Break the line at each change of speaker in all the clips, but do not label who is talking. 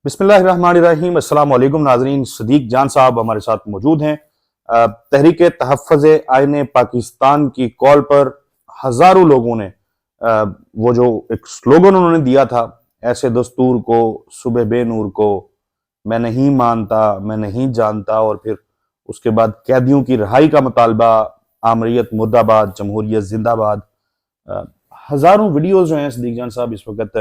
بسم اللہ الرحمن الرحیم۔ السلام علیکم ناظرین، صدیق جان صاحب ہمارے ساتھ موجود ہیں۔ تحریک تحفظ آئین پاکستان کی کال پر ہزاروں لوگوں نے وہ جو ایک سلوگن انہوں نے دیا تھا، ایسے دستور کو صبح بے نور کو میں نہیں مانتا میں نہیں جانتا، اور پھر اس کے بعد قیدیوں کی رہائی کا مطالبہ، آمریت مرد آباد، جمہوریت زندہ باد، ہزاروں ویڈیوز جو ہیں صدیق جان صاحب اس وقت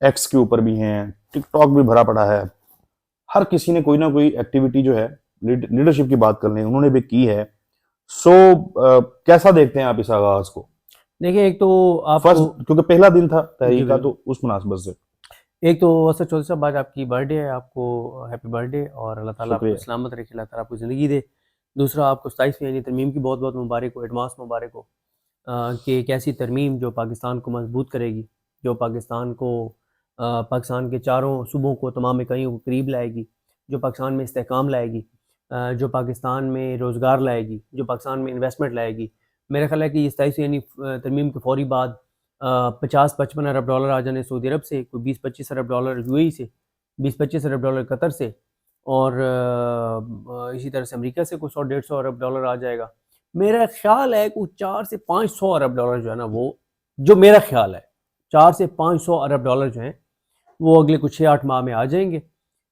ایکس کے اوپر بھی ہیں، ٹک ٹاک بھی بھرا پڑا ہے، ہر کسی نے کوئی نہ کوئی ایکٹیویٹی جو ہے لیڈرشپ کی بات کرنے انہوں نے بھی کی ہے۔ کیسا دیکھتے ہیں آپ اس آغاز کو؟
دیکھیں، ایک تو آپ
کیونکہ پہلا دن تھا تحریک کا، تو اس مناسبت سے
ایک تو اسد چودھری صاحب، آج آپ کی برتھ ڈے ہے، آپ کو ہیپی برتھ ڈے، اور اللہ تعالیٰ آپ کو سلامت رکھے، اللہ تعالیٰ آپ کو زندگی دے۔ دوسرا، آپ کو 27ویں یعنی ترمیم کی بہت بہت مبارک ہو، ایڈوانس مبارک ہو، کہ ایک ایسی ترمیم جو پاکستان کو مضبوط کرے گی، جو پاکستان کے چاروں صوبوں کو، تمام اکائیوں کو قریب لائے گی، جو پاکستان میں استحکام لائے گی، جو پاکستان میں روزگار لائے گی، جو پاکستان میں انویسٹمنٹ لائے گی۔ میرا خیال ہے کہ یہ 27ویں یعنی ترمیم کے فوری بعد 50-55 ارب ڈالر آ جانے سعودی عرب سے، کوئی 20-25 ارب ڈالر یو اے ای سے، 20-25 ارب ڈالر قطر سے، اور اسی طرح سے امریکہ سے کوئی 100-150 ارب ڈالر آ جائے گا۔ میرا خیال ہے کہ 400 سے 500 ارب ڈالر جو ہے نا، وہ جو میرا خیال ہے 400 سے 500 ارب ڈالر جو ہیں وہ اگلے کچھ 6-8 ماہ میں آ جائیں گے،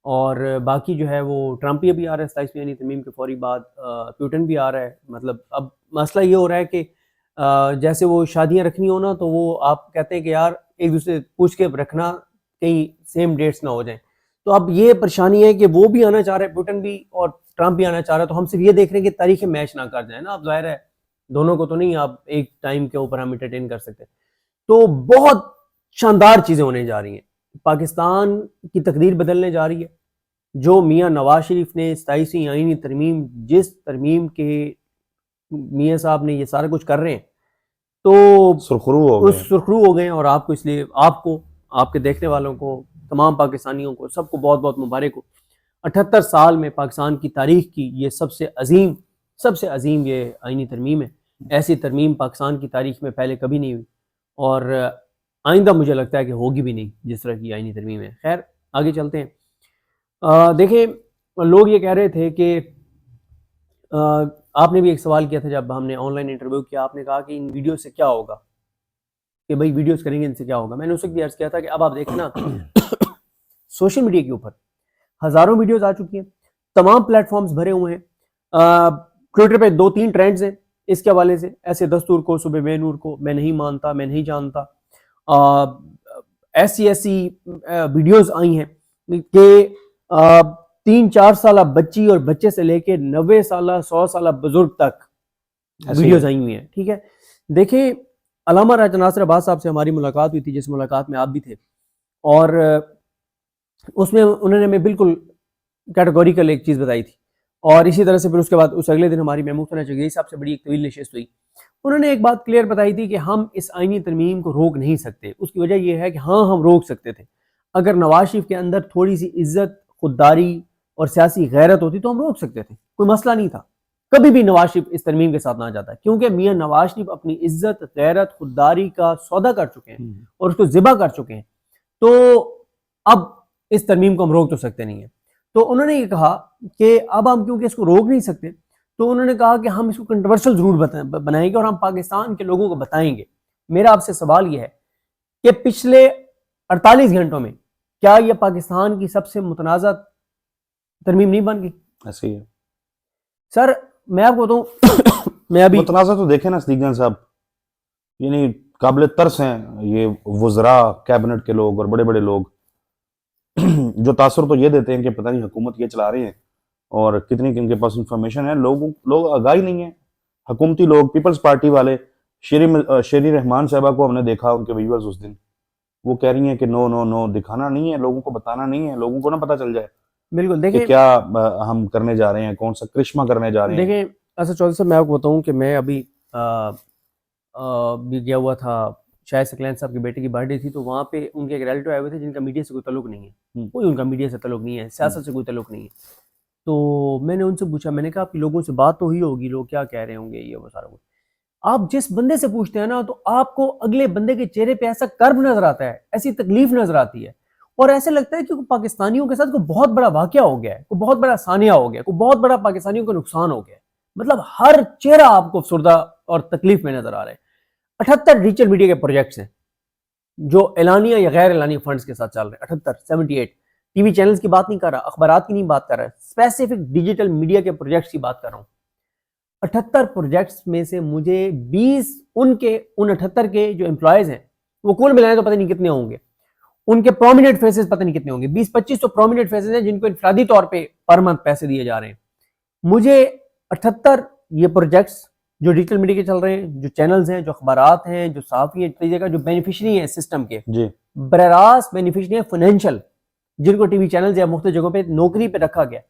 اور باقی جو ہے وہ ٹرمپ بھی آ رہا ہے 27ویں یعنی ترمیم کے فوری بعد، پیوٹن بھی آ رہا ہے۔ مطلب اب مسئلہ یہ ہو رہا ہے کہ جیسے وہ شادیاں رکھنی ہو نا، تو وہ آپ کہتے ہیں کہ یار ایک دوسرے پوچھ کے رکھنا، کہیں سیم ڈیٹس نہ ہو جائیں۔ تو اب یہ پریشانی ہے کہ وہ بھی آنا چاہ رہے ہیں، پیوٹن بھی، اور ٹرمپ بھی آنا چاہ رہا ہے، تو ہم صرف یہ دیکھ رہے ہیں کہ تاریخیں میچ نہ کر جائیں نا۔ اب ظاہر ہے دونوں کو تو نہیں آپ ایک ٹائم کے اوپر ہم انٹرٹین کر سکتے۔ تو بہت شاندار چیزیں ہونے جا رہی ہیں، پاکستان کی تقدیر بدلنے جا رہی ہے۔ جو میاں نواز شریف نے 27ویں آئینی ترمیم، جس ترمیم کے میاں صاحب نے یہ سارا کچھ کر رہے ہیں، تو سرخرو ہو گئے، اور آپ کو اس لیے، آپ کو، آپ کے دیکھنے والوں کو، تمام پاکستانیوں کو، سب کو بہت بہت مبارک ہو۔ 78 سال میں پاکستان کی تاریخ کی یہ سب سے عظیم یہ آئینی ترمیم ہے۔ ایسی ترمیم پاکستان کی تاریخ میں پہلے کبھی نہیں ہوئی، اور آئندہ مجھے لگتا ہے کہ ہوگی بھی نہیں جس طرح کی آئینی ترمیم ہے۔ خیر، آگے چلتے ہیں۔ دیکھیں، لوگ یہ کہہ رہے تھے کہ آپ نے بھی ایک سوال کیا تھا جب ہم نے آن لائن انٹرویو کیا، آپ نے کہا کہ ان ویڈیو سے کیا ہوگا، کہ بھائی ویڈیوز کریں گے ان سے کیا ہوگا۔ میں نے اس وقت بھی عرض کیا تھا کہ اب آپ دیکھیں نا، سوشل میڈیا کے اوپر ہزاروں ویڈیوز آ چکی ہیں، تمام پلیٹ فارمز بھرے ہوئے ہیں۔ ٹویٹر پہ 2-3 ٹرینڈز ہیں اس کے حوالے سے، ایسے دستور کو صبح بے نور کو میں نہیں مانتا میں نہیں جانتا، ایسی ویڈیوز آئی ہیں کہ 3-4 سالہ بچی اور بچے سے لے کے 90 سالہ 100 سالہ بزرگ تک ویڈیوز آئی ہوئی ہیں، ٹھیک ہے۔ دیکھیں، علامہ راجہ ناصر عباس صاحب سے ہماری ملاقات ہوئی تھی، جس ملاقات میں آپ بھی تھے، اور اس میں انہوں نے ہمیں بالکل کیٹیگوریکل ایک چیز بتائی تھی، اور اسی طرح سے پھر اس کے بعد اس اگلے دن ہماری محمود ثنا چغیری صاحب سے بڑی ایک طویل نشست ہوئی۔ انہوں نے ایک بات کلیئر بتائی تھی کہ ہم اس آئینی ترمیم کو روک نہیں سکتے۔ اس کی وجہ یہ ہے کہ ہاں، ہم روک سکتے تھے اگر نواز شریف کے اندر تھوڑی سی عزت، خودداری اور سیاسی غیرت ہوتی تو ہم روک سکتے تھے، کوئی مسئلہ نہیں تھا۔ کبھی بھی نواز شریف اس ترمیم کے ساتھ نہ جاتا، کیونکہ میاں نواز شریف اپنی عزت، غیرت، خودداری کا سودا کر چکے ہیں اور اس کو ذبح کر چکے ہیں، تو اب اس ترمیم کو ہم روک تو سکتے نہیں ہیں۔ تو انہوں نے یہ کہا کہ اب ہم کیونکہ اس کو روک نہیں سکتے، تو انہوں نے کہا کہ ہم اس کو کنٹروورشل ضرور بنائیں گے، اور ہم پاکستان کے لوگوں کو بتائیں گے۔ میرا آپ سے سوال یہ ہے کہ پچھلے 48 گھنٹوں میں کیا یہ پاکستان کی سب سے متنازع ترمیم نہیں بن گئی؟
ایسے ہی ہے
سر، میں آپ کو بتاؤں، میں ابھی
متنازع تو دیکھیں نا صدیق جان صاحب، یعنی قابل ترس ہیں یہ وزراء، کیبنٹ کے لوگ اور بڑے بڑے لوگ، جو تاثر تو یہ دیتے ہیں کہ پتہ نہیں حکومت یہ چلا رہے ہیں، اور کتنی ان کے پاس انفارمیشن ہے، لوگ آگاہی نہیں ہیں۔ حکومتی لوگ، پیپلز پارٹی والے، شیری رحمان صاحبہ کو ہم نے دیکھا، ان کے ویورز اس دن وہ کہہ رہی ہیں کہ نو نو نو، دکھانا نہیں ہے لوگوں کو، بتانا نہیں ہے لوگوں کو، نہ پتہ چل جائے
بالکل
کہ
دیکھیں
کیا ہم کرنے جا رہے ہیں، کون سا کرشمہ کرنے جا رہے ہیں۔
دیکھیں اسد چودھری صاحب، میں آپ کو بتاؤں کہ میں ابھی بھی گیا ہوا تھا، شاہد ثقلین صاحب کے بیٹے کی برتھ ڈے تھی، تو وہاں پہ ان کے ایک ریلیٹو آئے ہوئے تھے جن کا میڈیا سے کوئی تعلق نہیں ہے، کوئی ان کا میڈیا سے تعلق نہیں ہے، سیاست سے کوئی تعلق نہیں ہے۔ تو میں نے ان سے پوچھا، میں نے کہا آپ کی لوگوں سے بات تو ہوئی ہوگی، لوگ کیا کہہ رہے ہوں گے، یہ وہ سارا کچھ۔ آپ جس بندے سے پوچھتے ہیں نا، تو آپ کو اگلے بندے کے چہرے پہ ایسا کرب نظر آتا ہے، ایسی تکلیف نظر آتی ہے، اور ایسے لگتا ہے کہ پاکستانیوں کے ساتھ کوئی بہت بڑا واقعہ ہو گیا ہے, کوئی بہت بڑا ثانیہ ہو گیا ہے, کوئی بہت بڑا پاکستانیوں کو نقصان ہو گیا ہے. مطلب ہر چہرہ آپ کو افسردہ اور تکلیف میں نظر آ رہا ہے. 78 ڈیجیٹل میڈیا کے پروجیکٹس ہیں جو اعلانیہ یا غیر اعلانیہ فنڈز کے ساتھ چل رہے ہیں. 78 ٹی وی چینلز کی بات نہیں کر رہا, اخبارات کی نہیں بات کر رہا, اسپیسیفک ڈیجیٹل میڈیا کے پروجیکٹس کی بات کر رہا ہوں. 78 پروجیکٹس میں سے مجھے 20 ان 78 کے جو امپلائیز ہیں وہ کل ملائیں تو پتہ نہیں کتنے ہوں گے, ان کے پرومیننٹ فیسز پتہ نہیں کتنے ہوں گے, 20-25 تو پرومیننٹ فیسز ہیں جن کو انفرادی طور پہ پر منتھ پیسے دیے جا رہے ہیں. مجھے 78 یہ پروجیکٹس جو ڈیجیٹل میڈیا کے چل رہے ہیں, جو چینلز ہیں, جو اخبارات ہیں, جو صحافی ہیں, کا جو بینیفیشری ہیں سسٹم کے,
جی
براہ راست بینیفیشری ہیں فائنینشیل, جن کو ٹی وی چینلز یا مختلف جگہوں پہ نوکری پہ رکھا گیا.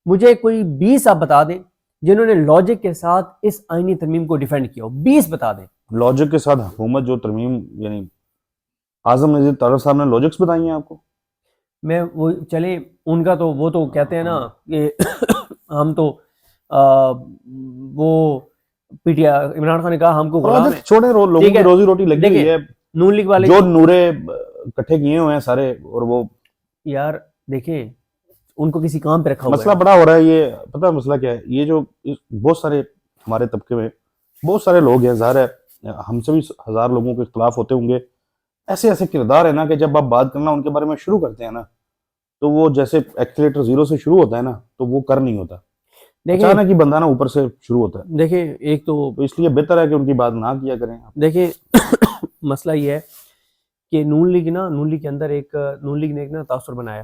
مجھے کوئی 20 آپ بتا دیں جنہوں نے لاجک کے ساتھ اس آئینی ترمیم کو ڈیفینڈ کیا ہو, 20 بتا دیں.
لاجک کے ساتھ حکومت جو ترمیم, یعنی اعظم نذیر طارق صاحب نے لاجکس بتائی ہیں آپ کو؟
میں وہ چلیں ان کا تو وہ تو کہتے ہیں نا کہ ہم تو وہ P T I, Imran Khan نے کہا ہم کو غلام ہیں.
چھوڑے لوگوں کی روزی روٹی لگی ہوئی ہے,
نون لیگ والے
جو نورے اکٹھے کیے ہوئے ہیں سارے, اور وہ
یار دیکھیں ان کو کسی کام پہ رکھا ہوا ہے.
مسئلہ بڑا ہو رہا ہے. یہ پتہ ہے مسئلہ کیا ہے, یہ جو بہت سارے ہمارے طبقے میں بہت سارے لوگ ہیں, ظاہر ہے ہم سے بھی 1000 لوگوں کے اختلاف ہوتے ہوں گے, ایسے ایسے کردار ہیں نا کہ جب آپ بات کرنا ان کے بارے میں شروع کرتے ہیں نا تو وہ جیسے ایکسیلیٹر 0 سے شروع ہوتا ہے نا تو وہ کر نہیں ہوتا, اچانک ہی بندہ نا اوپر سے شروع ہوتا ہے.
دیکھیں ایک تو
اس لیے بہتر ہے کہ ان کی بات نہ کیا کریں.
دیکھیں مسئلہ یہ ہے کہ نون لیگ کے اندر نون لیگ نے ایک نا تاثر بنایا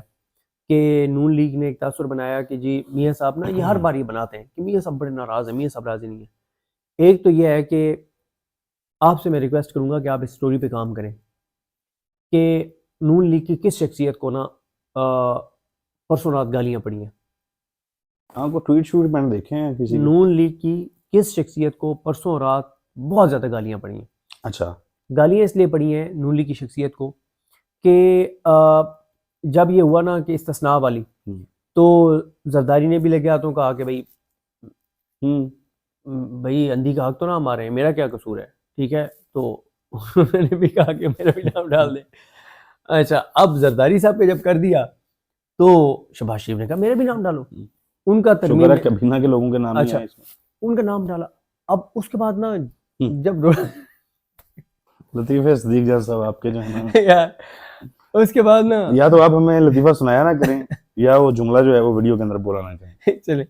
کہ جی میاں صاحب نا یہ ہر بار یہ بناتے ہیں کہ میاں صاحب بڑے ناراض ہیں, میاں صاحب راضی نہیں ہیں. ایک تو یہ ہے کہ آپ سے میں ریکویسٹ کروں گا کہ آپ اس سٹوری پہ کام کریں کہ نون لیگ کی کس شخصیت کو نا پرسوں رات گالیاں پڑی ہیں.
آپ کو ٹویٹ شوٹ میں نے دیکھے ہیں کسی
نون لیگ کی کس شخصیت کو پرسوں رات بہت زیادہ گالیاں پڑی ہیں.
اچھا,
گالیاں اس لیے پڑی ہیں نون لیگ کی شخصیت کو کہ جب یہ ہوا نا کہ استثناء والی, تو زرداری نے بھی لگے ہاتھوں کہا کہ بھائی اندھی کا حق تو نہ ہمارے ہیں, میرا کیا قصور ہے, ٹھیک ہے, تو انہوں نے بھی کہا کہ میرا بھی نام ڈال دیں. اچھا, اب زرداری صاحب نے جب کر دیا تو شہباز شریف نے کہا میرا بھی نام ڈالو. ان کا ترمیم
کبینہ کے لوگوں کے نام نہیں آئے اس میں,
ان کا نام ڈالا. اب اس کے بعد نا جب
لطیفہ صدیق جان صاحب آپ کے جو ہیں
نا اس کے بعد نا
یا تو آپ ہمیں لطیفہ سنایا نہ کریں یا وہ جملہ جو ہے وہ ویڈیو کے اندر بولا نہ کریں.
چلیں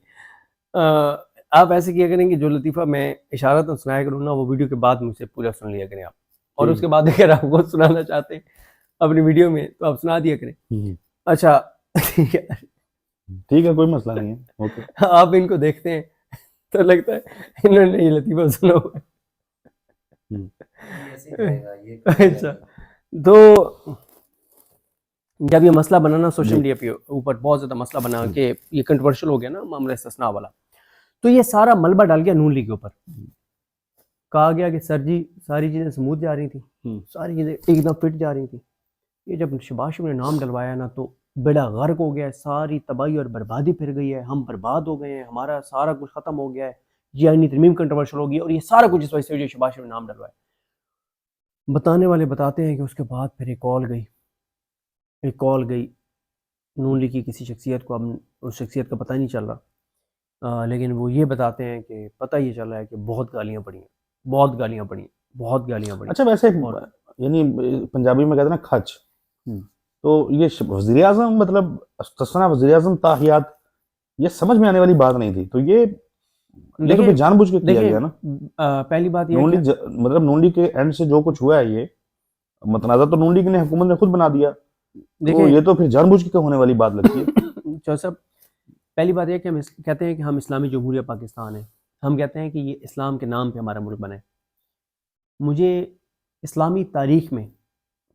آپ ایسے کیا کریں کہ جو لطیفہ میں اشارتاً سنایا کروں نا وہ ویڈیو کے بعد مجھ سے پورا سن لیا کریں آپ, اور اس کے بعد اگر آپ وہ سنانا چاہتے ہیں اپنی ویڈیو میں تو آپ سنا دیا کریں. اچھا
ٹھیک ہے, کوئی مسئلہ نہیں ہے, اوکے.
آپ ان کو دیکھتے ہیں تو لگتا ہے انہوں نے یہ لطیفہ سنا ہوا ہے. اچھا, تو جب یہ مسئلہ بنا نا سوشل میڈیا پہ اوپر بہت زیادہ مسئلہ بنا کہ یہ کنٹروورشل ہو گیا نا معاملہ استثناء والا, تو یہ سارا ملبہ ڈال گیا نون لیگ کے اوپر. کہا گیا کہ سر جی ساری چیزیں سموتھ جا رہی تھیں, ساری چیزیں ایک دم فٹ جا رہی تھیں, یہ جب شہباز شریف نے نام ڈلوایا نا تو بیڑا غرق ہو گیا ہے, ساری تباہی اور بربادی پھر گئی ہے, ہم برباد ہو گئے ہیں, ہمارا سارا کچھ ختم ہو گیا ہے, جی آئینی ترمیم کنٹروورشل ہو گئی, اور یہ سارا کچھ اس وجہ سے شہباز شریف نے نام ڈلوایا. بتانے والے بتاتے ہیں کہ اس کے بعد پھر ایک کال گئی نون لیگ کی کسی شخصیت کو, اب اس شخصیت کا پتہ نہیں چل رہا, لیکن وہ یہ بتاتے ہیں کہ پتہ یہ چل رہا ہے کہ بہت گالیاں پڑی ہیں.
اچھا, ویسے یعنی پنجابی میں کہتے ہیں نا کھچ, تو یہ وزیر اعظم مطلب استثناء وزیر اعظم تاحیات, یہ سمجھ میں آنے والی بات نہیں تھی. تو یہ تو جان بوجھ کے کیا گیا نا.
پہلی بات یہ
مطلب نون لیگ کے اینڈ سے جو کچھ ہوا ہے یہ متنازع تو نون لیگ نے حکومت نے خود بنا دیا, تو یہ تو پھر جان بوجھ کے ہونے والی بات لگتی ہے.
چو صاحب, پہلی بات یہ کہ ہم کہتے ہیں کہ ہم اسلامی جمہوریہ پاکستان ہیں, ہم کہتے ہیں کہ یہ اسلام کے نام پہ ہمارا ملک بنا ہے. مجھے اسلامی تاریخ میں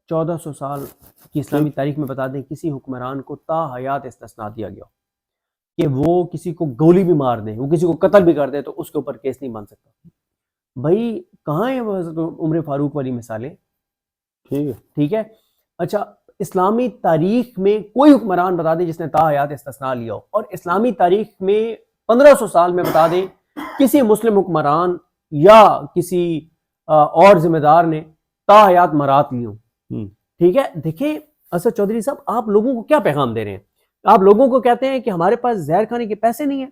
1400 سال کی اسلامی تاریخ میں بتا دیں کسی حکمران کو تا حیات استثناء دیا گیا کہ وہ کسی کو گولی بھی مار دے, وہ کسی کو قتل بھی کر دے تو اس کے اوپر کیس نہیں بن سکتا. بھائی کہاں ہیں وہ حضرت عمر فاروق والی مثالیں؟ ٹھیک ہے. اچھا, اسلامی تاریخ میں کوئی حکمران بتا دیں جس نے تا حیات استثناء لیا ہو, اور اسلامی تاریخ میں 1500 سال میں بتا دیں کسی مسلم حکمران یا کسی اور ذمہ دار نے تا حیات مرات لی ہوں. ٹھیک ہے, دیکھیں اسد چودھری صاحب آپ لوگوں کو کیا پیغام دے رہے ہیں؟ آپ لوگوں کو کہتے ہیں کہ ہمارے پاس زہر کھانے کے پیسے نہیں ہیں،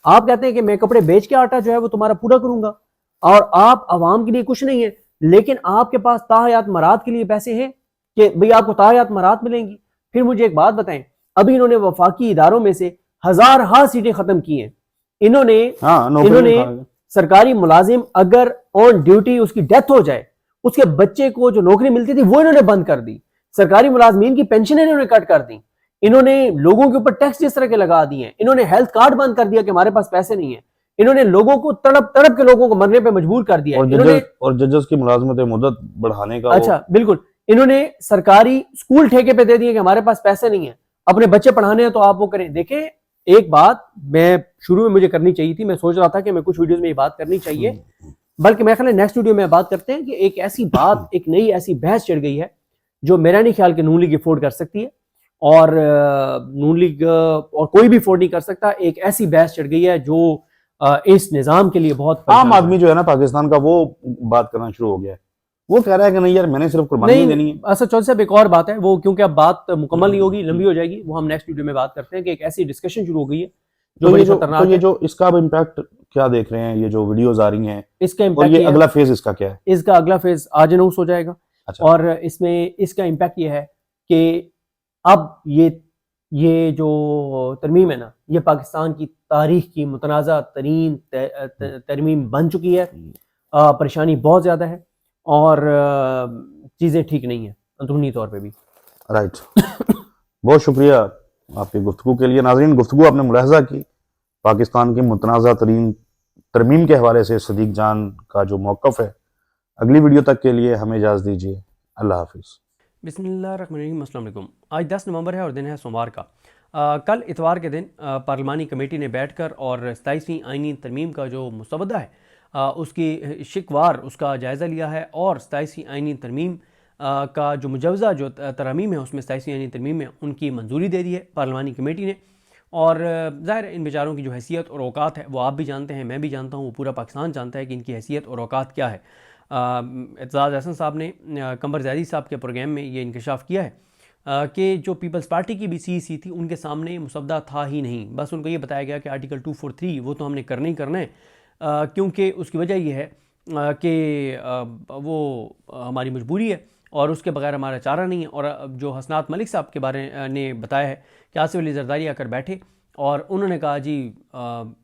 آپ کہتے ہیں کہ میں کپڑے بیچ کے آٹا جو ہے وہ تمہارا پورا کروں گا، اور آپ عوام کے لیے کچھ نہیں ہے، لیکن آپ کے پاس تاحیات مراد کے لیے پیسے ہیں کہ بھئی آپ کو تاحیات مراد ملیں گی۔ پھر مجھے ایک بات بتائیں، ابھی انہوں نے وفاقی اداروں میں سے ہزارہا سیٹیں ختم کی ہیں، انہوں نے سرکاری ملازم اگر آن ڈیوٹی اس کی ڈیتھ ہو جائے، اس کے بچے کو جو نوکری ملتی تھی وہ انہوں نے بند کر دی، سرکاری ملازمین کی پینشنیں انہوں نے کٹ کر دی، انہوں نے لوگوں کے اوپر ٹیکس جس طرح کے لگا دیے ہیں، انہوں نے ہیلتھ کارڈ بند کر دیا کہ ہمارے پاس پیسے نہیں ہیں، انہوں نے لوگوں کو تڑپ تڑپ کے لوگوں کو مرنے پہ مجبور کر دیا ہے،
اور ججز کی ملازمت مدت بڑھانے کا
اچھا بالکل، انہوں نے سرکاری سکول ٹھیکے پہ دے دیے کہ ہمارے پاس پیسے نہیں ہیں، اپنے بچے پڑھانے ہیں تو آپ وہ کریں۔ دیکھیں ایک بات میں شروع میں مجھے کرنی چاہیے تھی، میں سوچ رہا تھا کہ میں کچھ ویڈیوز میں یہ بات کرنی چاہیے، بلکہ میں خیال ہے نیکسٹ ویڈیو میں بات کرتے ہیں کہ ایک ایسی بات، ایک نئی ایسی بحث چڑھ گئی ہے جو میرا نہیں خیال کہ نون لیگ افورڈ کر سکتی ہے، اور نون لیگ اور کوئی بھی افورڈ نہیں کر سکتا۔ ایک ایسی بحث چڑھ گئی ہے جو اس نظام کے لیے بہت
عام آدمی جو ہے نا پاکستان کا، وہ بات کرنا شروع ہو گیا ہے، وہ کہہ رہا ہے کہ نہیں یار میں نے صرف قربانی دینی ہے۔
اسد چودھری صاحب ایک اور بات ہے، وہ کیونکہ اب بات مکمل نہیں ہوگی، لمبی ہو جائے گی، وہ ہم نیکسٹ ویڈیو میں بات کرتے ہیں کہ ایک ایسی ڈسکشن شروع ہو گئی ہے جو بڑی خطرناک ہے۔
یہ جو اس کا اب امپیکٹ کیا دیکھ رہے ہیں، یہ جو ویڈیوز آ رہی ہیں،
اس کا
اور
امپیکٹ
یہ اگلا فیز اس کا کیا ہے؟
اس کا اگلا فیز آج اناؤنس ہو جائے گا، اور اس میں اس کا امپیکٹ یہ ہے کہ اب یہ جو ترمیم ہے نا، یہ پاکستان کی تاریخ کی متنازع ترین ترمیم بن چکی ہے، پریشانی بہت زیادہ ہے، اور چیزیں ٹھیک نہیں ہیں اندرونی طور پہ بھی۔
رائٹ، بہت شکریہ آپ کی گفتگو کے لیے۔ ناظرین، گفتگو آپ نے ملاحظہ کی، پاکستان کی متنازع ترین ترمیم کے حوالے سے صدیق جان کا جو موقف ہے۔ اگلی ویڈیو تک کے لیے ہمیں اجازت دیجیے، اللہ حافظ۔
بسم اللہ الرحمن الرحیم، السلام علیکم۔ آج 10 نومبر ہے اور دن ہے سوموار کا۔ کل اتوار کے دن پارلیمانی کمیٹی نے بیٹھ کر اور 27ویں آئینی ترمیم کا جو مسودہ ہے اس کی شکوار اس کا جائزہ لیا ہے، اور 27ویں آئینی ترمیم کا جو مجوزہ جو ترامیم ہے اس میں 27ویں آئینی ترمیم میں ان کی منظوری دے دی ہے پارلیمانی کمیٹی نے۔ اور ظاہر ان بیچاروں کی جو حیثیت اور اوقات ہے وہ آپ بھی جانتے ہیں، میں بھی جانتا ہوں، وہ پورا پاکستان جانتا ہے کہ ان کی حیثیت اور اوقات کیا ہے۔ اعتزاز احسن صاحب نے قمر زیدی صاحب کے پروگرام میں یہ انکشاف کیا ہے کہ جو پیپلز پارٹی کی بھی سی تھی ان کے سامنے مسودہ تھا ہی نہیں، بس ان کو یہ بتایا گیا کہ آرٹیکل 243 وہ تو ہم نے کرنا ہی کرنا ہے، کیونکہ اس کی وجہ یہ ہے کہ وہ ہماری مجبوری ہے اور اس کے بغیر ہمارا چارہ نہیں ہے۔ اور جو حسنات ملک صاحب کے بارے نے بتایا ہے کہ آصف علی زرداری آ کر بیٹھے اور انہوں نے کہا جی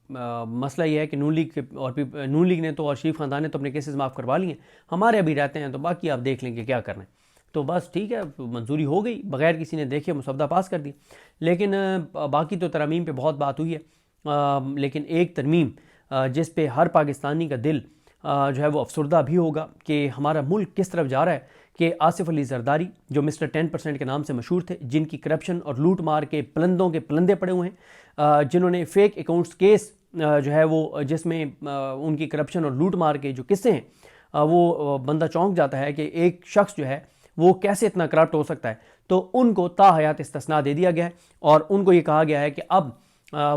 مسئلہ یہ ہے کہ نون لیگ نے تو اور شریف خاندان نے تو اپنے کیسز معاف کروا لیے ہیں، ہمارے ابھی رہتے ہیں، تو باقی آپ دیکھ لیں گے کیا کرنا ہے۔ تو بس ٹھیک ہے، منظوری ہو گئی، بغیر کسی نے دیکھے مسودہ پاس کر دی۔ لیکن باقی تو ترامیم پہ بہت بات ہوئی ہے، لیکن ایک ترمیم جس پہ ہر پاکستانی کا دل جو ہے وہ افسردہ بھی ہوگا کہ ہمارا ملک کس طرف جا رہا ہے، کہ آصف علی زرداری جو مسٹر 10% کے نام سے مشہور تھے، جن کی کرپشن اور لوٹ مار کے پلندوں کے پلندے پڑے ہوئے ہیں، جنہوں نے فیک اکاؤنٹس کیس جو ہے وہ جس میں ان کی کرپشن اور لوٹ مار کے جو قصے ہیں وہ بندہ چونک جاتا ہے کہ ایک شخص جو ہے وہ کیسے اتنا کرپٹ ہو سکتا ہے، تو ان کو تا حیات استثناء دے دیا گیا ہے، اور ان کو یہ کہا گیا ہے کہ اب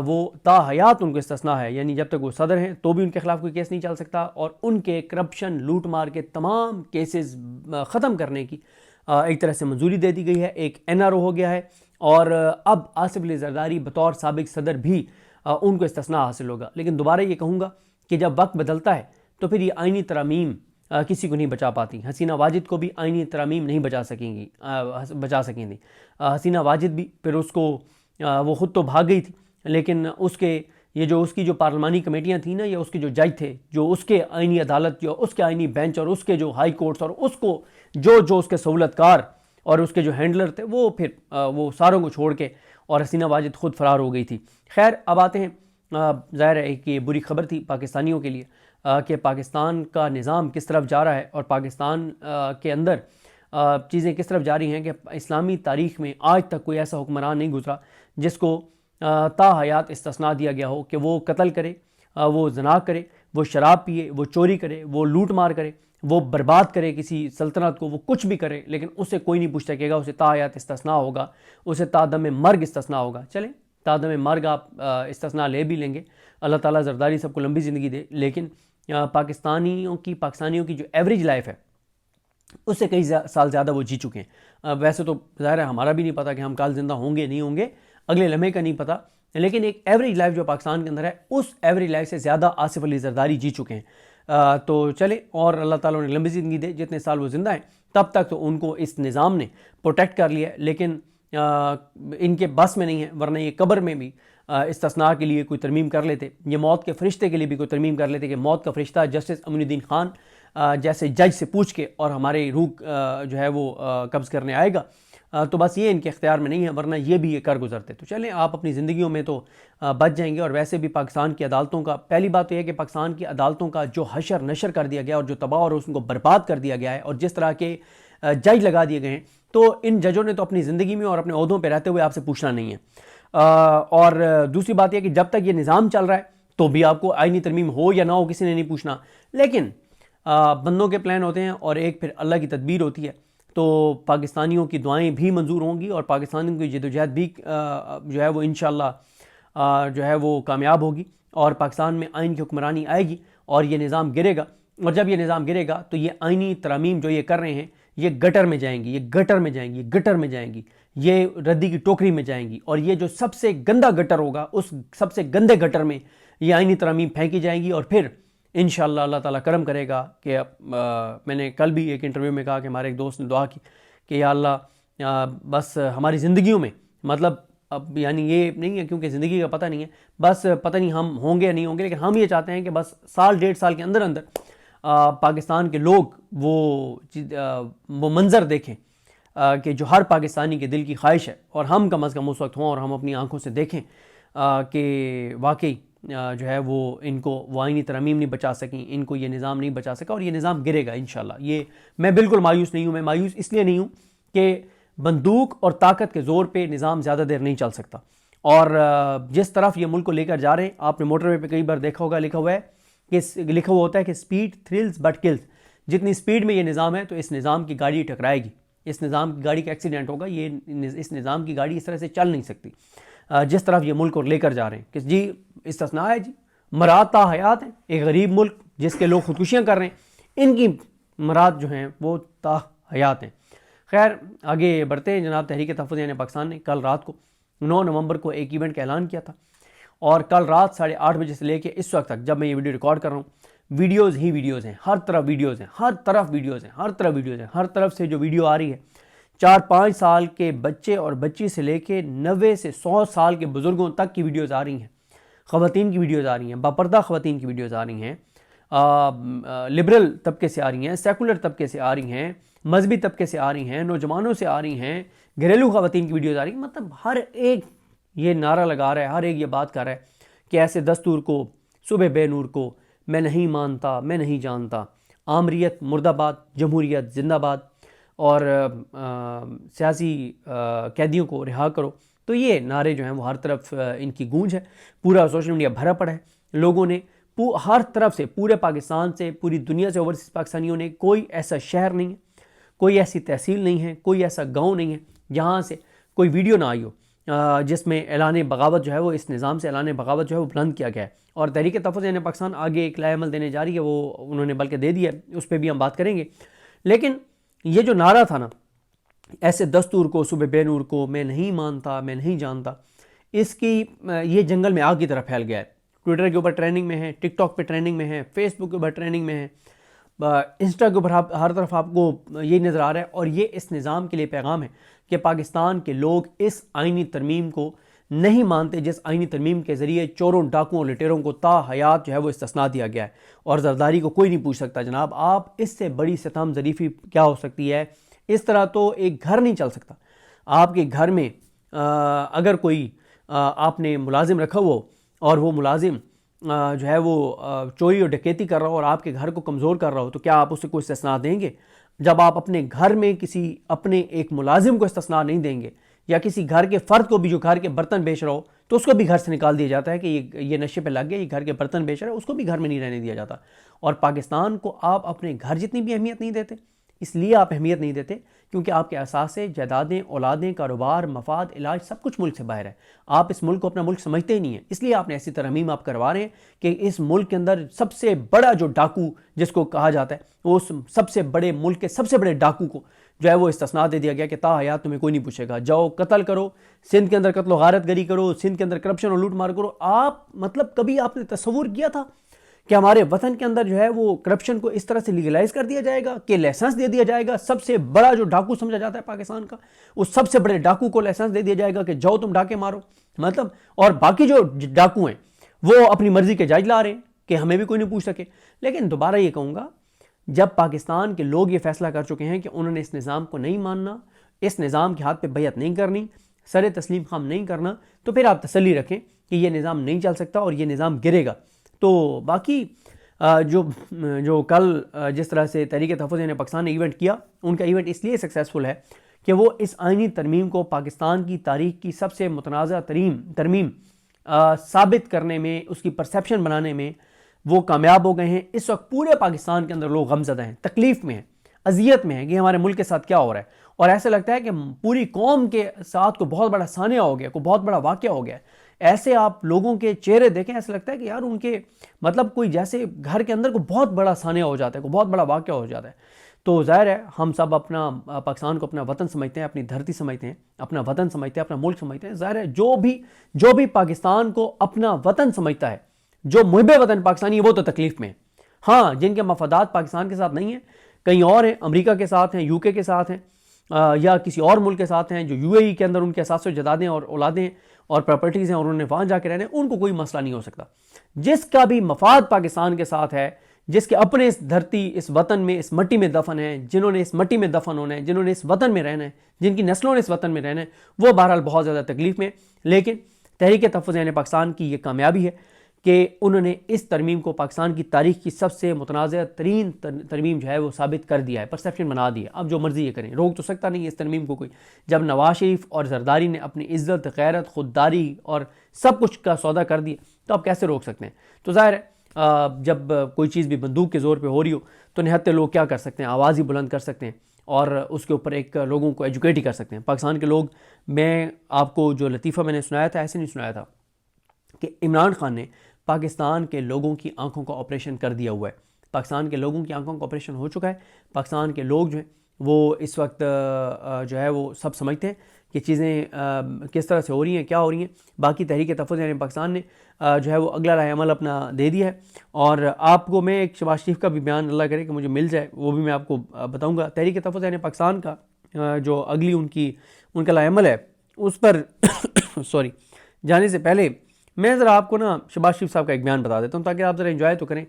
وہ تا حیات ان کو استثناء ہے، یعنی جب تک وہ صدر ہیں تو بھی ان کے خلاف کوئی کیس نہیں چل سکتا، اور ان کے کرپشن لوٹ مار کے تمام کیسز ختم کرنے کی ایک طرح سے منظوری دے دی گئی ہے، ایک NRO ہو گیا ہے، اور اب آصف علی زرداری بطور سابق صدر بھی ان کو استثناء حاصل ہوگا۔ لیکن دوبارہ یہ کہوں گا کہ جب وقت بدلتا ہے تو پھر یہ آئینی ترامیم کسی کو نہیں بچا پاتی۔ حسینہ واجد کو بھی آئینی ترامیم نہیں بچا سکیں گی۔ حسینہ واجد بھی پھر اس کو وہ خود تو بھاگ گئی تھی، لیکن اس کی جو پارلیمانی کمیٹیاں تھیں نا، یا اس کے جو جج تھے، جو اس کے آئینی عدالت، جو اس کے آئینی بینچ، اور اس کے جو ہائی کورٹس، اور اس کو جو اس کے سہولت کار اور اس کے جو ہینڈلر تھے، وہ پھر وہ ساروں کو چھوڑ کے اور حسینہ واجد خود فرار ہو گئی تھی۔ خیر اب آتے ہیں، ظاہر ہے کہ یہ بری خبر تھی پاکستانیوں کے لیے کہ پاکستان کا نظام کس طرف جا رہا ہے، اور پاکستان کے اندر چیزیں کس طرف جاری ہیں، کہ اسلامی تاریخ میں آج تک کوئی ایسا حکمران نہیں گزرا جس کو تا حیات استثناء دیا گیا ہو کہ وہ قتل کرے، وہ زنا کرے، وہ شراب پیے، وہ چوری کرے، وہ لوٹ مار کرے، وہ برباد کرے کسی سلطنت کو، وہ کچھ بھی کرے، لیکن اسے کوئی نہیں پوچھ سکے گا، اسے تا حیات استثناء ہوگا، اسے تا دم مرگ استثناء ہوگا۔ چلیں تا دم مرگ آپ استثناء لے بھی لیں گے، اللہ تعالیٰ زرداری سب کو لمبی زندگی دے، لیکن پاکستانیوں کی جو ایوریج لائف ہے اس سے کئی سال زیادہ وہ جی چکے ہیں. ویسے تو ظاہر ہے ہمارا بھی نہیں پتا کہ ہم کل زندہ ہوں گے نہیں ہوں گے, اگلے لمحے کا نہیں پتا, لیکن ایک ایوریج لائف جو پاکستان کے اندر ہے اس ایوریج لائف سے زیادہ آصف علی زرداری جی چکے ہیں. تو چلے, اور اللہ تعالیٰ نے لمبی زندگی دے, جتنے سال وہ زندہ ہیں تب تک تو ان کو اس نظام نے پروٹیکٹ کر لیا, لیکن ان کے بس میں نہیں ہے, ورنہ یہ قبر میں بھی استثناء کے لیے کوئی ترمیم کر لیتے, یہ موت کے فرشتے کے لیے بھی کوئی ترمیم کر لیتے کہ موت کا فرشتہ جسٹس امین الدین خان جیسے جج سے پوچھ کے اور ہمارے روح جو ہے وہ قبض کرنے آئے گا. تو بس یہ ان کے اختیار میں نہیں ہے, ورنہ یہ بھی یہ کر گزرتے. تو چلیں آپ اپنی زندگیوں میں تو بچ جائیں گے. اور ویسے بھی پاکستان کی عدالتوں کا, پہلی بات تو یہ کہ پاکستان کی عدالتوں کا جو حشر نشر کر دیا گیا اور جو تباہ اور اس کو برباد کر دیا گیا ہے, اور جس طرح کے جج لگا دیے گئے ہیں, تو ان ججوں نے تو اپنی زندگی میں اور اپنے عہدوں پہ رہتے ہوئے آپ سے پوچھنا نہیں ہے. اور دوسری بات یہ کہ جب تک یہ نظام چل رہا ہے تو بھی آپ کو آئینی ترمیم ہو یا نہ ہو کسی نے نہیں پوچھنا, لیکن بندوں کے پلان ہوتے ہیں اور ایک پھر اللہ کی تدبیر ہوتی ہے. تو پاکستانیوں کی دعائیں بھی منظور ہوں گی اور پاکستانیوں کی جدوجہد بھی جو ہے وہ انشاءاللہ جو ہے وہ کامیاب ہوگی, اور پاکستان میں آئین کی حکمرانی آئے گی اور یہ نظام گرے گا. اور جب یہ نظام گرے گا تو یہ آئینی ترامیم جو یہ کر رہے ہیں یہ گٹر میں جائیں گی, یہ گٹر میں جائیں گی, یہ گٹر میں جائیں گی, یہ ردی کی ٹوکری میں جائیں گی. اور یہ جو سب سے گندا گٹر ہوگا اس سب سے گندے گٹر میں یہ آئینی ترامیم پھینکی جائیں گی. اور پھر انشاءاللہ اللہ تعالیٰ کرم کرے گا کہ میں نے کل بھی ایک انٹرویو میں کہا کہ ہمارے ایک دوست نے دعا کی کہ یا اللہ بس ہماری زندگیوں میں, مطلب اب یعنی یہ نہیں ہے کیونکہ زندگی کا پتہ نہیں ہے, بس پتہ نہیں ہم ہوں گے یا نہیں ہوں گے, لیکن ہم یہ چاہتے ہیں کہ بس سال ڈیڑھ سال کے اندر اندر پاکستان کے لوگ وہ منظر دیکھیں کہ جو ہر پاکستانی کے دل کی خواہش ہے, اور ہم کم از کم اس وقت ہوں اور ہم اپنی آنکھوں سے دیکھیں کہ واقعی جو ہے وہ ان کو وہ آئینی ترامیم نہیں بچا سکیں, ان کو یہ نظام نہیں بچا سکا, اور یہ نظام گرے گا انشاءاللہ. یہ میں بالکل مایوس نہیں ہوں. میں مایوس اس لیے نہیں ہوں کہ بندوق اور طاقت کے زور پہ نظام زیادہ دیر نہیں چل سکتا. اور جس طرف یہ ملک کو لے کر جا رہے ہیں, آپ نے موٹر وے پہ کئی بار دیکھا ہوگا لکھا ہوا ہوتا ہے کہ اسپیڈ تھرلز بٹ کلز. جتنی اسپیڈ میں یہ نظام ہے تو اس نظام کی گاڑی ٹکرائے گی, اس نظام کی گاڑی کا ایکسیڈنٹ ہوگا. اس نظام کی گاڑی اس طرح سے چل نہیں سکتی جس طرف یہ ملک کو لے کر جا رہے ہیں. کہ جی استثناء ہے, جی مراد تا حیات ہیں. ایک غریب ملک جس کے لوگ خودکشیاں کر رہے ہیں, ان کی مراد جو ہیں وہ تا حیات ہیں. خیر آگے بڑھتے ہیں جناب. تحریک تحفظ یعنی پاکستان نے کل رات کو 9 نومبر کو ایک ایونٹ کا اعلان کیا تھا, اور کل رات 8:30 بجے سے لے کے اس وقت تک جب میں یہ ویڈیو ریکارڈ کر رہا ہوں, ویڈیوز ہی ویڈیوز ہیں, ہر طرف ویڈیوز ہیں, ہر طرف ویڈیوز ہیں, ہر طرف ویڈیوز ہیں, ہر طرف سے جو ویڈیو آ رہی ہے 4-5 سال کے بچے اور بچی سے لے کے 90 سے 100 سال کے بزرگوں تک کی ویڈیوز آ رہی ہیں, خواتین کی ویڈیوز آ رہی ہیں, باپردہ خواتین کی ویڈیوز آ رہی ہیں, لبرل طبقے سے آ رہی ہیں, سیکولر طبقے سے آ رہی ہیں, مذہبی طبقے سے آ رہی ہیں, نوجوانوں سے آ رہی ہیں, گھریلو خواتین کی ویڈیوز آ رہی ہیں. مطلب ہر ایک یہ نعرہ لگا رہا ہے, ہر ایک یہ بات کر رہا ہے کہ ایسے دستور کو, صبح بے نور کو میں نہیں مانتا, میں نہیں جانتا, آمریت مرد آباد, جمہوریت زندہ باد, اور سیاسی قیدیوں کو رہا کرو. تو یہ نعرے جو ہیں وہ ہر طرف ان کی گونج ہے. پورا سوشل میڈیا بھرا پڑا ہے لوگوں نے, ہر طرف سے, پورے پاکستان سے, پوری دنیا سے اوورسیز پاکستانیوں نے. کوئی ایسا شہر نہیں ہے, کوئی ایسی تحصیل نہیں ہے, کوئی ایسا گاؤں نہیں ہے جہاں سے کوئی ویڈیو نہ آئی ہو جس میں اعلان بغاوت جو ہے وہ, اس نظام سے اعلان بغاوت جو ہے وہ بلند کیا گیا ہے. اور تحریک تحفظ یعنی پاکستان آگے ایک لائحہ عمل دینے جا رہی ہے, وہ انہوں نے بلکہ دے دیا ہے, اس پہ بھی ہم بات کریں گے. لیکن یہ جو نعرہ تھا نا, ایسے دستور کو, صبح بے نور کو میں نہیں مانتا, میں نہیں جانتا, اس کی یہ جنگل میں آگ کی طرح پھیل گیا ہے. ٹویٹر کے اوپر ٹریننگ میں ہے, ٹک ٹاک پہ ٹریننگ میں ہے, فیس بک کے اوپر ٹریننگ میں ہے, انسٹا کے اوپر ہر طرف آپ کو یہ نظر آ رہا ہے. اور یہ اس نظام کے لیے پیغام ہے کہ پاکستان کے لوگ اس آئینی ترمیم کو نہیں مانتے, جس آئینی ترمیم کے ذریعے چوروں, ڈاکوؤں, لٹیروں کو تا حیات جو ہے وہ استثناء دیا گیا ہے. اور زرداری کو کوئی نہیں پوچھ سکتا. جناب آپ اس سے بڑی ستم ظریفی کیا ہو سکتی ہے؟ اس طرح تو ایک گھر نہیں چل سکتا. آپ کے گھر میں اگر کوئی آپ نے ملازم رکھا ہو اور وہ ملازم جو ہے وہ چوری اور ڈکیتی کر رہا ہو اور آپ کے گھر کو کمزور کر رہا ہو, تو کیا آپ اسے کوئی استثناء دیں گے؟ جب آپ اپنے گھر میں کسی اپنے ایک ملازم کو استثناء نہیں دیں گے, یا کسی گھر کے فرد کو بھی جو گھر کے برتن بیچ رہا ہو تو اس کو بھی گھر سے نکال دیا جاتا ہے کہ یہ نشے پہ لگ گیا, یہ گھر کے برتن بیچ رہا ہے, اس کو بھی گھر میں نہیں رہنے دیا جاتا. اور پاکستان کو آپ اپنے گھر جتنی بھی اہمیت نہیں دیتے, اس لیے آپ اہمیت نہیں دیتے کیونکہ آپ کے اثاثے، جائیدادیں، اولادیں، کاروبار، مفاد، علاج سب کچھ ملک سے باہر ہے. آپ اس ملک کو اپنا ملک سمجھتے ہی نہیں ہیں. اس لیے آپ نے ایسی ترمیم آپ کروا رہے ہیں کہ اس ملک کے اندر سب سے بڑا جو ڈاکو جس کو کہا جاتا ہے، وہ سب سے بڑے ملک کے سب سے بڑے ڈاکو کو جو ہے وہ استثناء دے دیا گیا کہ تا حیات تمہیں کوئی نہیں پوچھے گا، جاؤ قتل کرو، سندھ کے اندر قتل و غارت گری کرو، سندھ کے اندر کرپشن اور لوٹ مار کرو. آپ مطلب کبھی آپ نے تصور کیا تھا کہ ہمارے وطن کے اندر جو ہے وہ کرپشن کو اس طرح سے لیگلائز کر دیا جائے گا کہ لائسنس دے دیا جائے گا؟ سب سے بڑا جو ڈاکو سمجھا جاتا ہے پاکستان کا، اس سب سے بڑے ڈاکو کو لائسنس دے دیا جائے گا کہ جاؤ تم ڈاکے مارو. مطلب اور باقی جو ڈاکو ہیں وہ اپنی مرضی کے جج لا رہے ہیں کہ ہمیں بھی کوئی نہیں پوچھ سکے. لیکن دوبارہ یہ کہوں گا، جب پاکستان کے لوگ یہ فیصلہ کر چکے ہیں کہ انہوں نے اس نظام کو نہیں ماننا، اس نظام کے ہاتھ پہ بیعت نہیں کرنی، سر تسلیم خام نہیں کرنا، تو پھر آپ تسلی رکھیں کہ یہ نظام نہیں چل سکتا اور یہ نظام گرے گا. تو باقی جو کل جس طرح سے تحریک تحفظ پاکستان نے ایونٹ کیا، ان کا ایونٹ اس لیے سکسیسفل ہے کہ وہ اس آئینی ترمیم کو پاکستان کی تاریخ کی سب سے متنازع ترمیم ثابت کرنے میں، اس کی پرسیپشن بنانے میں وہ کامیاب ہو گئے ہیں. اس وقت پورے پاکستان کے اندر لوگ غمزدہ ہیں، تکلیف میں ہیں، اذیت میں ہیں کہ ہمارے ملک کے ساتھ کیا ہو رہا ہے. اور ایسا لگتا ہے کہ پوری قوم کے ساتھ کوئی بہت بڑا سانحہ ہو گیا، کوئی بہت بڑا واقعہ ہو گیا. ایسے آپ لوگوں کے چہرے دیکھیں، ایسا لگتا ہے کہ یار ان کے مطلب کوئی جیسے گھر کے اندر کوئی بہت بڑا سانحہ ہو جاتا ہے، کوئی بہت بڑا واقعہ ہو جاتا ہے. تو ظاہر ہے ہم سب اپنا پاکستان کو اپنا وطن سمجھتے ہیں، اپنی دھرتی سمجھتے ہیں، اپنا وطن سمجھتے ہیں، اپنا ملک سمجھتے ہیں. ظاہر ہے جو بھی پاکستان کو اپنا وطن سمجھتا ہے، جو محب وطن پاکستانی ہے، وہ تو تکلیف میں ہے. ہاں، جن کے مفادات پاکستان کے ساتھ نہیں ہیں، کہیں اور ہیں، امریکہ کے ساتھ ہیں، یو کے کے ساتھ ہیں، یا کسی اور ملک کے ساتھ ہیں، جو یو اے ای کے اندر ان کے اثاثے و جائیدادیں اور اولادیں اور پراپرٹیز ہیں اور انہوں نے وہاں جا کے رہنے، ان کو کوئی مسئلہ نہیں ہو سکتا. جس کا بھی مفاد پاکستان کے ساتھ ہے، جس کے اپنے اس دھرتی، اس وطن میں، اس مٹی میں دفن ہیں، جنہوں نے اس مٹی میں دفن ہونا ہے، جنہوں نے اس وطن میں رہنا ہے، جن کی نسلوں نے اس وطن میں رہنا ہے، وہ بہرحال بہت زیادہ تکلیف میں. لیکن تحریک تحفظ پاکستان کی یہ کامیابی ہے کہ انہوں نے اس ترمیم کو پاکستان کی تاریخ کی سب سے متنازع ترین ترمیم جو ہے وہ ثابت کر دیا ہے، پرسیپشن بنا دی ہے. اب جو مرضی یہ کریں، روک تو سکتا نہیں ہے اس ترمیم کو کوئی. جب نواز شریف اور زرداری نے اپنی عزت، غیرت، خودداری اور سب کچھ کا سودا کر دیا، تو آپ کیسے روک سکتے ہیں؟ تو ظاہر ہے جب کوئی چیز بھی بندوق کے زور پہ ہو رہی ہو تو نہتے لوگ کیا کر سکتے ہیں؟ آواز ہی بلند کر سکتے ہیں اور اس کے اوپر ایک لوگوں کو ایجوکیٹ ہی کر سکتے ہیں. پاکستان کے لوگ، میں آپ کو جو لطیفہ میں نے سنایا تھا، ایسے نہیں سنایا تھا کہ عمران خان نے پاکستان کے لوگوں کی آنکھوں کا آپریشن کر دیا ہوا ہے. پاکستان کے لوگوں کی آنکھوں کا آپریشن ہو چکا ہے. پاکستان کے لوگ جو ہیں وہ اس وقت جو ہے وہ سب سمجھتے ہیں کہ چیزیں کس طرح سے ہو رہی ہیں، کیا ہو رہی ہیں. باقی تحریک تحفظ پاکستان نے جو ہے وہ اگلا رائے عمل اپنا دے دیا ہے. اور آپ کو میں ایک شہباز شریف کا بھی بیان، اللہ کرے کہ مجھے مل جائے، وہ بھی میں آپ کو بتاؤں گا. تحریک تحفظ پاکستان کا جو اگلی ان کا رائے عمل ہے، اس پر جانے سے پہلے میں ذرا آپ کو شہباز شریف صاحب کا ایک بیان بتا دیتا ہوں تاکہ آپ ذرا انجوائے تو کریں.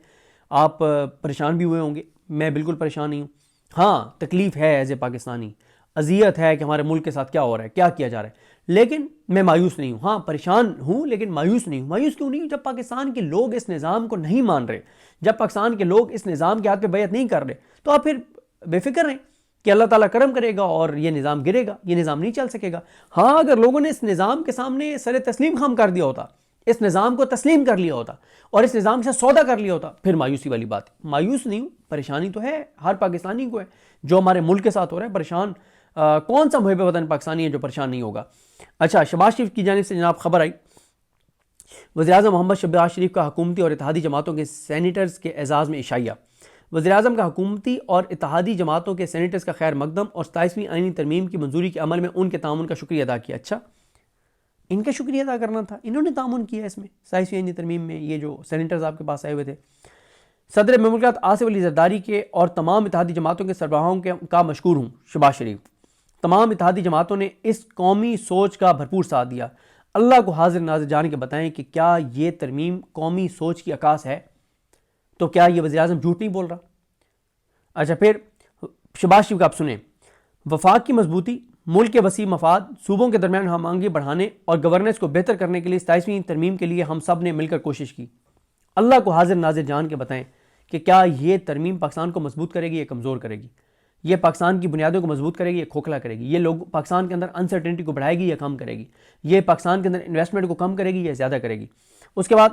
آپ پریشان بھی ہوئے ہوں گے، میں بالکل پریشان نہیں ہوں. ہاں، تکلیف ہے ایز اے پاکستانی، اذیت ہے کہ ہمارے ملک کے ساتھ کیا ہو رہا ہے، کیا کیا جا رہا ہے. لیکن میں مایوس نہیں ہوں. ہاں، پریشان ہوں لیکن مایوس نہیں ہوں. مایوس کیوں نہیں ہوں؟ جب پاکستان کے لوگ اس نظام کو نہیں مان رہے، جب پاکستان کے لوگ اس نظام کے ہاتھ پہ بیعت نہیں کر رہے، تو آپ پھر بے فکر رہیں کہ اللہ تعالیٰ کرم کرے گا اور یہ نظام گرے گا، یہ نظام نہیں چل سکے گا. ہاں، اگر لوگوں نے اس نظام کے سامنے سر تسلیم خام کر دیا ہوتا، اس نظام کو تسلیم کر لیا ہوتا اور اس نظام سے سودا کر لیا ہوتا، پھر مایوسی والی بات ہے. مایوس نہیں ہوں، پریشانی تو ہے، ہر پاکستانی کو ہے جو ہمارے ملک کے ساتھ ہو رہا ہے. پریشان کون سا محب وطن پاکستانی ہے جو پریشان نہیں ہوگا؟ اچھا، شہباز شریف کی جانب سے جناب خبر آئی، وزیراعظم محمد شہباز شریف کا حکومتی اور اتحادی جماعتوں کے سینیٹرز کے اعزاز میں عشائیہ. وزیراعظم کا حکومتی اور اتحادی جماعتوں کے سینیٹرز کا خیر مقدم اور 27ویں آئینی ترمیم کی منظوری کے عمل میں ان کے تعاون کا شکریہ ادا کیا. اچھا، ان کا شکریہ ادا کرنا تھا، انہوں نے تعاون کیا اس میں 27ویں آئینی ترمیم میں. یہ جو سینیٹرز آپ کے پاس آئے ہوئے تھے، صدر مملکت آصف علی زرداری کے اور تمام اتحادی جماعتوں کے سربراہوں کا مشکور ہوں. شہباز شریف، تمام اتحادی جماعتوں نے اس قومی سوچ کا بھرپور ساتھ دیا. اللہ کو حاضر ناظر جان کے بتائیں کہ کیا یہ ترمیم قومی سوچ کی عکاس ہے؟ تو کیا یہ وزیراعظم جھوٹ نہیں بول رہا؟ اچھا، پھر شہباز شریف کا آپ سنیں، وفاق کی مضبوطی، ملک کے وسیع مفاد، صوبوں کے درمیان ہم آہنگی بڑھانے اور گورننس کو بہتر کرنے کے لیے 27ویں ترمیم کے لیے ہم سب نے مل کر کوشش کی. اللہ کو حاضر ناظر جان کے بتائیں کہ کیا یہ ترمیم پاکستان کو مضبوط کرے گی یا کمزور کرے گی؟ یہ پاکستان کی بنیادوں کو مضبوط کرے گی یا کھوکھلا کرے گی؟ یہ لوگ پاکستان کے اندر انسرٹنٹی کو بڑھائے گی یا کم کرے گی؟ یہ پاکستان کے اندر انویسٹمنٹ کو کم کرے گی یا زیادہ کرے گی؟ اس کے بعد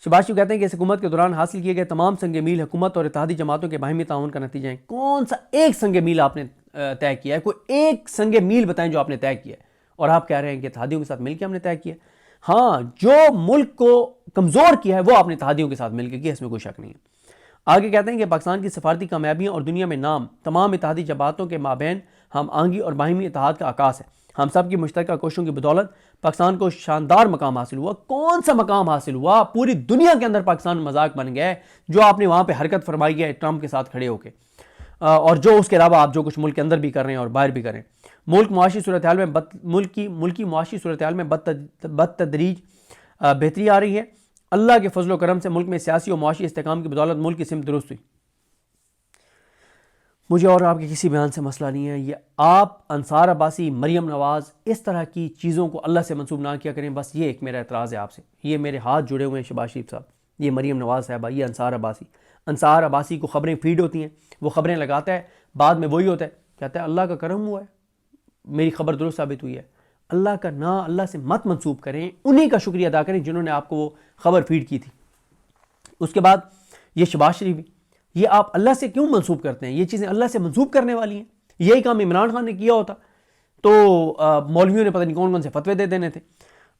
شہباز شریف کہتے ہیں کہ اس حکومت کے دوران حاصل کیے گئے تمام سنگ میل حکومت اور اتحادی جماعتوں کے باہمی تعاون کا نتیجہ ہیں. کون سا ایک سنگ میل آپ نے طے کیا ہے؟ کوئی ایک سنگ میل بتائیں جو آپ نے طے کیا ہے اور آپ کہہ رہے ہیں کہ اتحادیوں کے ساتھ مل کے ہم نے طے کیا. ہاں، جو ملک کو کمزور کیا ہے وہ آپ نے اتحادیوں کے ساتھ مل کے کیا، اس میں کوئی شک نہیں ہے. آگے کہتے ہیں کہ پاکستان کی سفارتی کامیابیاں اور دنیا میں نام تمام اتحادی جماعتوں کے مابین ہم آہنگی اور باہمی اتحاد کا عکاس ہے. ہم سب کی مشترکہ کوششوں کی بدولت پاکستان کو شاندار مقام حاصل ہوا. کون سا مقام حاصل ہوا؟ پوری دنیا کے اندر پاکستان مذاق بن گیا ہے جو آپ نے وہاں پہ حرکت فرمائی ہے ٹرمپ کے ساتھ کھڑے ہو کے، اور جو اس کے علاوہ آپ جو کچھ ملک کے اندر بھی کر رہے ہیں اور باہر بھی کر رہے ہیں. ملکی معاشی صورتحال میں بتدریج بہتری آ رہی ہے. اللہ کے فضل و کرم سے ملک میں سیاسی اور معاشی استحکام کی بدولت ملک کی سمت درست ہوئی. مجھے اور آپ کے کسی بیان سے مسئلہ نہیں ہے. یہ آپ انصار عباسی، مریم نواز، اس طرح کی چیزوں کو اللہ سے منسوب نہ کیا کریں. بس یہ ایک میرا اعتراض ہے آپ سے. یہ میرے ہاتھ جڑے ہوئے ہیں شہباز شریف صاحب، یہ مریم نواز صاحبہ، یہ انصار عباسی کو خبریں فیڈ ہوتی ہیں، وہ خبریں لگاتا ہے، بعد میں وہی ہوتا ہے کہتا ہے اللہ کا کرم ہوا ہے، میری خبر درست ثابت ہوئی ہے. اللہ کا نام اللہ سے مت منسوب کریں، انہی کا شکریہ ادا کریں جنہوں نے آپ کو وہ خبر فیڈ کی تھی. اس کے بعد یہ شہباز شریف بھی، یہ آپ اللہ سے کیوں منسوب کرتے ہیں؟ یہ چیزیں اللہ سے منسوب کرنے والی ہیں. یہی کام عمران خان نے کیا ہوتا تو مولویوں نے پتہ نہیں کون کون سے فتوے دے دینے تھے.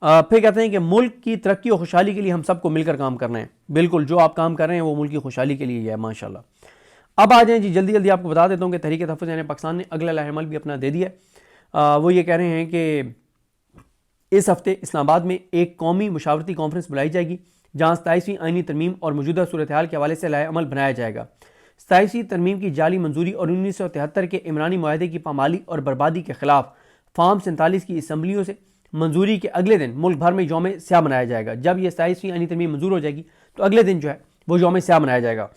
پھر کہتے ہیں کہ ملک کی ترقی اور خوشحالی کے لیے ہم سب کو مل کر کام کرنا ہے. بالکل، جو آپ کام کر رہے ہیں وہ ملک کی خوشحالی کے لیے ہے ماشاءاللہ. اب آ جائیں جی، جلدی آپ کو بتا دیتا ہوں کہ تحریک تحفظ یعنی پاکستان نے اگلا لائحہ عمل بھی اپنا دے دیا ہے. وہ یہ کہہ رہے ہیں کہ اس ہفتے اسلام آباد میں ایک قومی مشاورتی کانفرنس بلائی جائے گی جہاں 27ویں آئینی ترمیم اور موجودہ صورتحال کے حوالے سے لائحہ عمل بنایا جائے گا. 27ویں ترمیم کی جعلی منظوری اور 1973 کے عمرانی معاہدے کی پامالی اور بربادی کے خلاف فارم 47 کی اسمبلیوں سے منظوری کے اگلے دن ملک بھر میں یوم سیاہ منایا جائے گا. جب یہ 27ویں آئینی ترمیم منظور ہو جائے گی تو اگلے دن جو ہے وہ یوم سیاہ منایا جائے گا.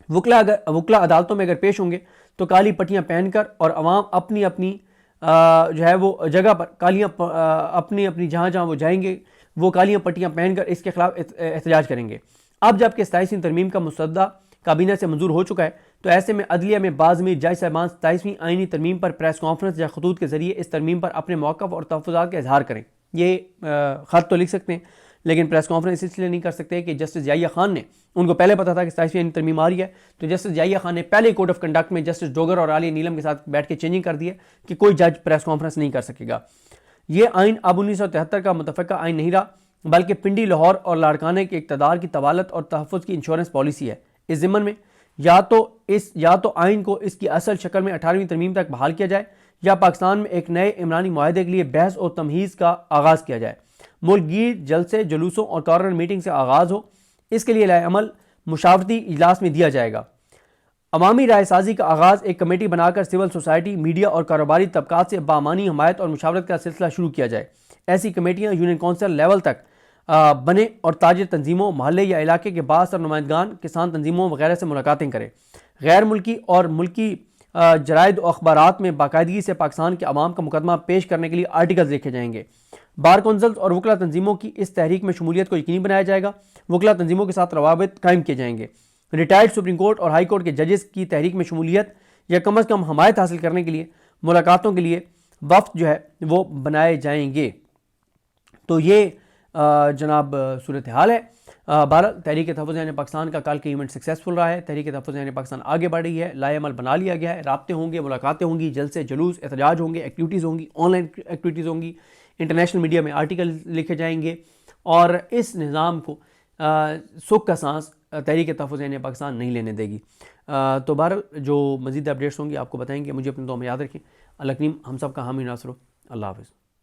وکلا عدالتوں میں اگر پیش ہوں گے تو کالی پٹیاں پہن کر اور عوام اپنی اپنی جو ہے وہ جگہ پر کالیاں اپنی جہاں وہ جائیں گے وہ کالیاں پٹیاں پہن کر اس کے خلاف احتجاج کریں گے. اب جب کہ 27ویں ترمیم کا مسودہ کابینہ سے منظور ہو چکا ہے تو ایسے میں عدلیہ میں بعض جج صاحبان 27ویں آئینی ترمیم پر پریس کانفرنس یا خطوط کے ذریعے اس ترمیم پر اپنے موقف اور تحفظات کا اظہار کریں. یہ خط تو لکھ سکتے ہیں لیکن پریس کانفرنس اس لیے نہیں کر سکتے کہ جسٹس ضیاء خان نے، ان کو پہلے پتا تھا کہ 27ویں آئینی ترمیم آ رہی ہے تو جسٹس ضیاء خان نے پہلے کوڈ آف کنڈکٹ میں جسٹس ڈوگر اور عالیہ نیلم کے ساتھ بیٹھ کے چینجنگ کر دی ہے کہ کوئی جج پریس کانفرنس نہیں کر سکے گا. یہ آئین اب 1973 کا متفقہ آئین نہیں رہا بلکہ پنڈی، لاہور اور لاڑکانہ کے اقتدار کی طوالت اور تحفظ کی انشورنس پالیسی ہے. اس ضمن میں یا تو آئین کو اس کی اصل شکل میں 18ویں ترمیم تک بحال کیا جائے یا پاکستان میں ایک نئے عمرانی معاہدے کے لیے بحث اور تمہیز کا آغاز کیا جائے. ملک گیر جلسے، جلوسوں اور کارنر میٹنگ سے آغاز ہو. اس کے لیے لائحہ عمل مشاورتی اجلاس میں دیا جائے گا. عوامی رائے سازی کا آغاز ایک کمیٹی بنا کر سول سوسائٹی، میڈیا اور کاروباری طبقات سے بامانی حمایت اور مشاورت کا سلسلہ شروع کیا جائے. ایسی کمیٹیاں یونین کونسل لیول تک بنے اور تاجر تنظیموں، محلے یا علاقے کے بااثر نمائندگان، کسان تنظیموں وغیرہ سے ملاقاتیں کریں. غیر ملکی اور ملکی جرائد و اخبارات میں باقاعدگی سے پاکستان کے عوام کا مقدمہ پیش کرنے کے لیے آرٹیکلز لکھے جائیں گے. بار کونسلز اور وکلا تنظیموں کی اس تحریک میں شمولیت کو یقینی بنایا جائے گا. وکلا تنظیموں کے ساتھ روابط قائم کیے جائیں گے. ریٹائرڈ سپریم کورٹ اور ہائی کورٹ کے ججز کی تحریک میں شمولیت یا کم از کم حمایت حاصل کرنے کے لیے ملاقاتوں کے لیے وفد جو ہے وہ بنائے جائیں گے. تو یہ جناب صورتحال ہے. بہرحال تحریک تحفظ یعنی پاکستان کا کل کا ایونٹ سکسیسفل رہا ہے. تحریک تحفظ یعنی پاکستان آگے بڑھ رہی ہے. لائحہ عمل بنا لیا گیا ہے. رابطے ہوں گے، ملاقاتیں ہوں گی، جلسے، جلوس، احتجاج ہوں گے، ایکٹیویٹیز ہوں گی، آن لائن ایکٹیویٹیز ہوں گی، انٹرنیشنل میڈیا میں آرٹیکل لکھے جائیں گے اور اس نظام کو سکھ کا سانس تحریک تحفظ یعنی پاکستان نہیں لینے دے گی. تو بہرحال جو مزید اپڈیٹس ہوں گی آپ کو بتائیں گے. مجھے اپنے دعا میں یاد رکھیں. اللہ کریم ہم سب کا حامی ناصر ہو. اللہ حافظ.